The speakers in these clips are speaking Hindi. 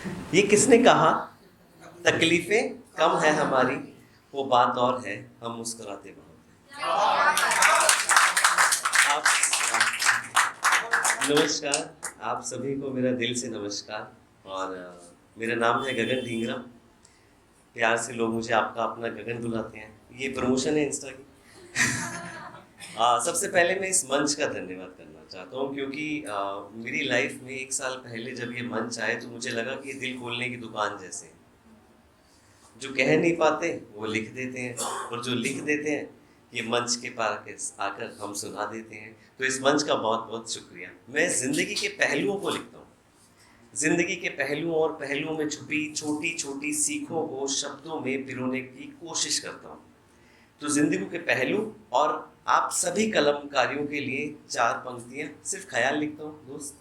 ये किसने कहा? तकलीफें कम है हमारी, वो बात और है, हम मुस्कुराते बहुत हैं। नमस्कार, आप सभी को मेरा दिल से नमस्कार। और मेरा नाम है गगन ढींगरा। प्यार से लोग मुझे आपका अपना गगन बुलाते हैं। ये प्रमोशन है इंस्टा की। सबसे पहले मैं इस मंच का धन्यवाद करना चाहता हूँ, क्योंकि मेरी लाइफ में 1 साल पहले जब ये मंच आए तो मुझे लगा कि ये दिल खोलने की दुकान जैसे है। जो कह नहीं पाते वो लिख देते हैं, और जो लिख देते हैं ये मंच के पार आकर हम सुना देते हैं। तो इस मंच का बहुत बहुत शुक्रिया। मैं जिंदगी के पहलुओं को लिखता हूँ, जिंदगी के पहलुओं और पहलुओं में छुपी छोटी छोटी सीखों को शब्दों में पिरोने की कोशिश करता हूँ। तो जिंदगी के पहलू और आप सभी कलमकारियों के लिए 4 पंक्तियां सिर्फ ख्याल लिखता हूँ दोस्त।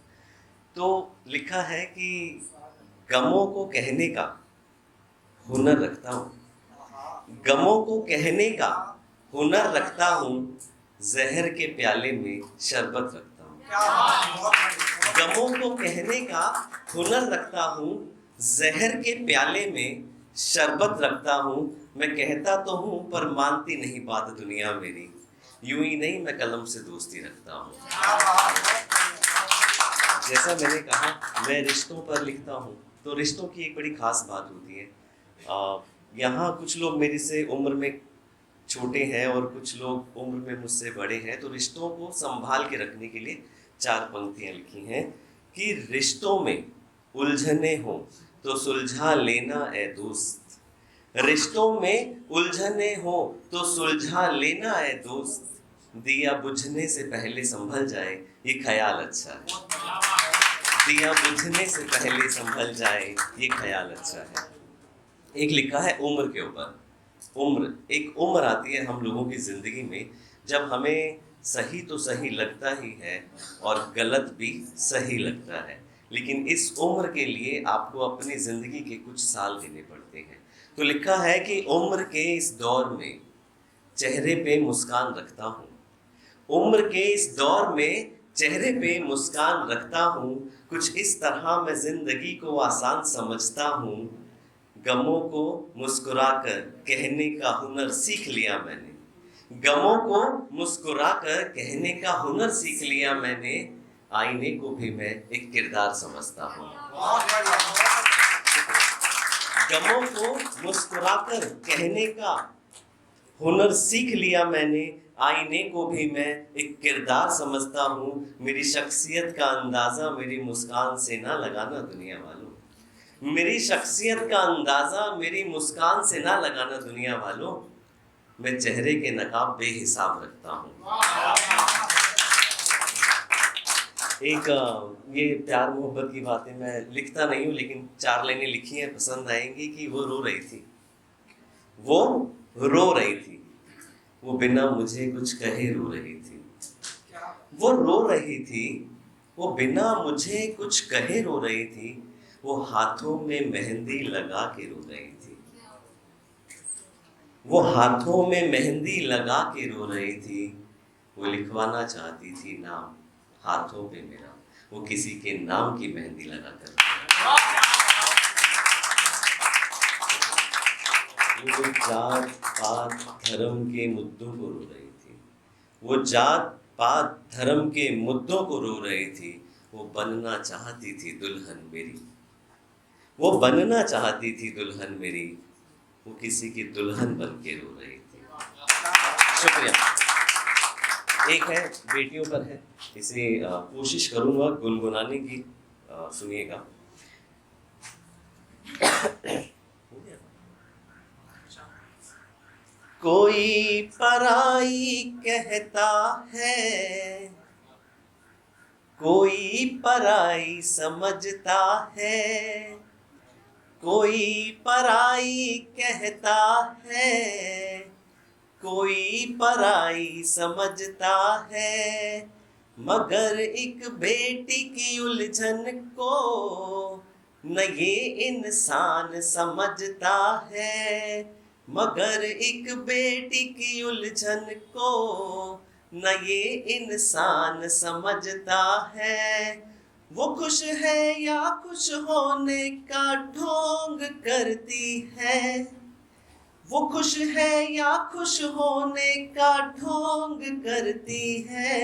तो लिखा है कि गमों को कहने का हुनर रखता हूँ, गमों को कहने का हुनर रखता हूँ, जहर के प्याले में शरबत रखता हूँ। गमों को कहने का हुनर रखता हूँ, जहर के प्याले में शरबत रखता हूँ। मैं कहता तो हूँ पर मानती नहीं बात दुनिया मेरी, यूं ही नहीं मैं कलम से दोस्ती रखता हूँ। जैसा मैंने कहा, मैं रिश्तों पर लिखता हूँ, तो रिश्तों की एक बड़ी खास बात होती है। यहाँ कुछ लोग मेरी से उम्र में छोटे हैं और कुछ लोग उम्र में मुझसे बड़े हैं। तो रिश्तों को संभाल के रखने के लिए 4 पंक्तियाँ लिखी हैं कि रिश्तों में उलझने हो तो सुलझा लेना ए दोस्त, रिश्तों में उलझने हो तो सुलझा लेना ए दोस्त, दिया बुझने से पहले संभल जाए ये ख्याल अच्छा है, दिया बुझने से पहले संभल जाए ये ख्याल अच्छा है। एक लिखा है उम्र के ऊपर। उम्र, एक उम्र आती है हम लोगों की ज़िंदगी में जब हमें सही तो सही लगता ही है और गलत भी सही लगता है, लेकिन इस उम्र के लिए आपको अपनी ज़िंदगी के कुछ साल देने पड़ते हैं। तो लिखा है कि उम्र के इस दौर में चेहरे पे मुस्कान रखता हूँ, उम्र के इस दौर में चेहरे पे मुस्कान रखता हूँ, कुछ इस तरह मैं ज़िंदगी को आसान समझता हूँ, गमों को मुस्कुराकर कहने का हुनर सीख लिया मैंने, गमों को मुस्कुराकर कहने का हुनर सीख लिया मैंने, आईने को भी मैं एक किरदार समझता हूँ। गमों को मुस्कुराकर कहने का हुनर सीख लिया मैंने, आईने को भी मैं एक किरदार समझता हूँ, मेरी शख्सियत का अंदाज़ा मेरी मुस्कान से ना लगाना दुनिया वालों, मेरी शख्सियत का अंदाज़ा मेरी मुस्कान से ना लगाना दुनिया वालों, मैं चेहरे के नकाब बेहिसाब रखता हूँ। एक ये प्यार मोहब्बत की बातें मैं लिखता नहीं हूँ, लेकिन 4 लाइनें लिखी हैं, पसंद आएंगी कि वो रो रही थी, वो रो रही थी, वो बिना मुझे कुछ कहे रो रही थी, वो रो रही थी, वो बिना मुझे कुछ कहे रो रही थी, वो हाथों में मेहंदी लगा के रो रही थी, वो हाथों में मेहंदी लगा के रो रही थी, वो लिखवाना चाहती थी नाम हाथों पे मेरा, वो किसी के नाम की मेहंदी लगा कर। वो जात पात धर्म के मुद्दों को रो रही थी, वो जात पात धर्म के मुद्दों को रो रही थी, वो बनना चाहती थी दुल्हन मेरी, वो बनना चाहती थी दुल्हन मेरी, वो किसी की दुल्हन बन के रो रही थी। शुक्रिया। एक है बेटियों पर है, इसे कोशिश करूंगा गुनगुनाने की, सुनिएगा। कोई पराई कहता है, कोई पराई समझता है, कोई पराई कहता है, कोई पराई समझता है, मगर एक बेटी की उलझन को न ये इंसान समझता है, मगर एक बेटी की उलझन को न ये इंसान समझता है, वो खुश है या खुश होने का ढोंग करती है, वो खुश है या खुश होने का ढोंग करती है।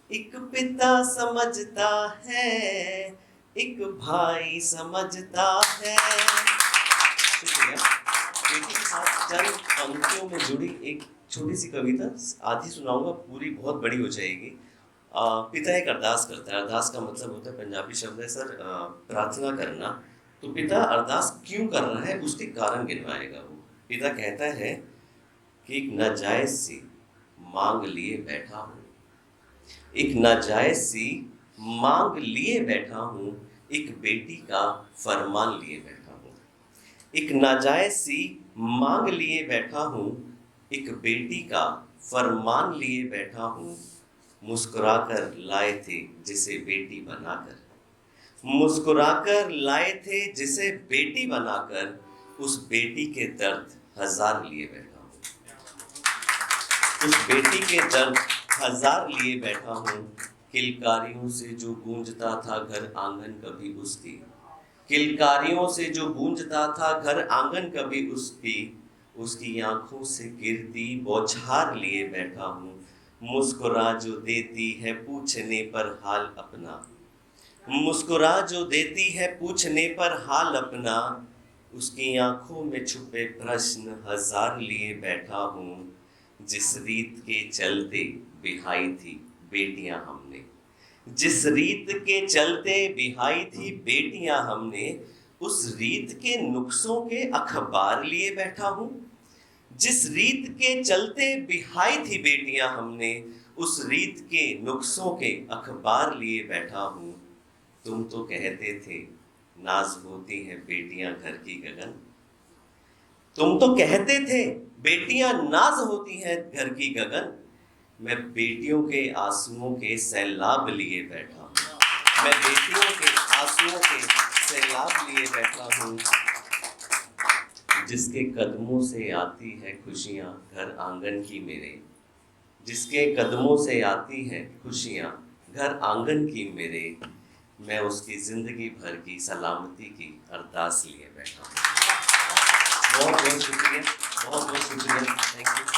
एक पिता समझता है, एक भाई समझता है। शुक्रिया। बेटी के साथ चंद पंक्तियों में जुड़ी एक छोटी सी कविता आधी सुनाऊंगा, पूरी बहुत बड़ी हो जाएगी। पिता एक अरदास करता है। अरदास का मतलब होता है, पंजाबी शब्द है सर, प्रार्थना करना। तो पिता अरदास क्यों कर रहा है उसके कारण गिनवाएगा वो। पिता कहता है कि एक नाजायज सी मांग लिए बैठा हूँ, एक नाजायज सी मांग लिए बैठा हूँ, एक बेटी का फरमान लिए बैठा हूँ। एक नाजायज सी मांग लिए बैठा हूँ, एक बेटी का फरमान लिए बैठा हूँ। मुस्कुराकर लाए थे जिसे बेटी बनाकर, मुस्कुराकर लाए थे जिसे बेटी बनाकर, उस बेटी के दर्द हजार लिए बैठा हूँ, उस बेटी के दर्द हजार लिए बैठा हूँ। किलकारियों से जो गूंजता था घर आंगन कभी उसकी, किलकारियों से जो गूंजता था घर आंगन कभी उसकी, उसकी आंखों से गिरती बौछार लिए बैठा हूँ। मुस्कुरा जो देती है पूछने पर हाल अपना, मुस्कुरा जो देती है पूछने पर हाल अपना, उसकी आंखों में छुपे प्रश्न हजार लिए बैठा हूँ। जिस रीत के चलते बिहाई थी बेटियां हमने, जिस रीत के चलते बिहाई थी बेटियां हमने, उस रीत के नुक्सों के अखबार लिए बैठा हूँ। जिस रीत के चलते बिहाई थी बेटियां हमने, उस रीत के नुक्सों के अखबार लिए बैठा हूँ। तुम तो कहते थे नाज होती हैं बेटियां घर की गगन, तुम तो कहते थे बेटियां नाज होती हैं घर की गगन। मैं बेटियों के आंसुओं के सैलाब लिए बैठा हूँ, मैं बेटियों के आंसुओं के सैलाब लिए बैठा हूँ। जिसके कदमों से आती है खुशियाँ घर आंगन की मेरे, जिसके कदमों से आती है खुशियाँ घर आंगन की मेरे, मैं उसकी जिंदगी भर की सलामती की अरदास लिए बैठा हूँ। बहुत बहुत शुक्रिया, बहुत बहुत शुक्रिया, थैंक यू।